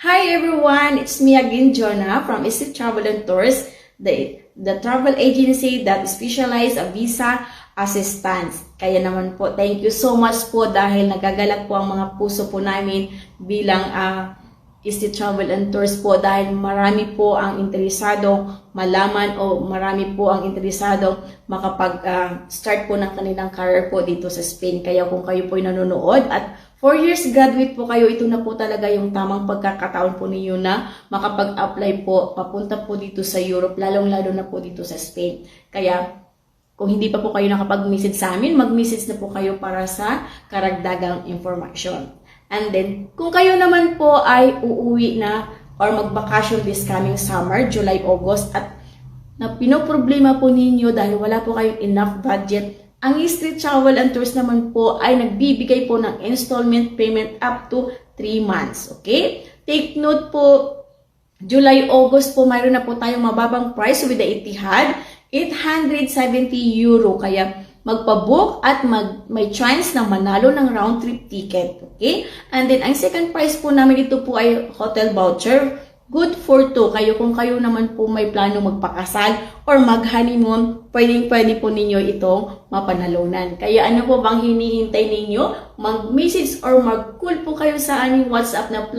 Hi everyone, it's me again, Jonah from Easy Travel and Tours, the travel agency that specializes a visa assistance. Kaya naman po, thank you so much po dahil nagagalak po ang mga puso po namin bilang Easy Travel and Tours po dahil marami po ang interesado malaman o marami po ang interesado makapag-start po ng kanilang career po dito sa Spain. Kaya kung kayo po ay nanonood at 4 years graduate po kayo, ito na po talaga yung tamang pagkakataon po ninyo na makapag-apply po papunta po dito sa Europe, lalong-lalo na po dito sa Spain. Kaya kung hindi pa po kayo nakapag-message sa amin, mag-message na po kayo para sa karagdagang information. And then, kung kayo naman po ay uuwi na or mag-vacation this coming summer, July, August, at na pinoproblema po ninyo dahil wala po kayong enough budget, ang Easy Travel and Tours naman po ay nagbibigay po ng installment payment up to 3 months. Okay? Take note po, July, August po, mayroon na po tayong mababang price with the Etihad, 870 euro. Kaya magpabook at may chance na manalo ng round trip ticket. Okay? And then, ang second price po namin ito po ay hotel voucher. Good for 2. Kung kayo naman po may plano magpakasal or mag-honeymoon, pwedeng-pwede po ninyo itong mapanalunan. Kaya ano po bang hinihintay ninyo? Mag-message or mag-call po kayo sa aming WhatsApp na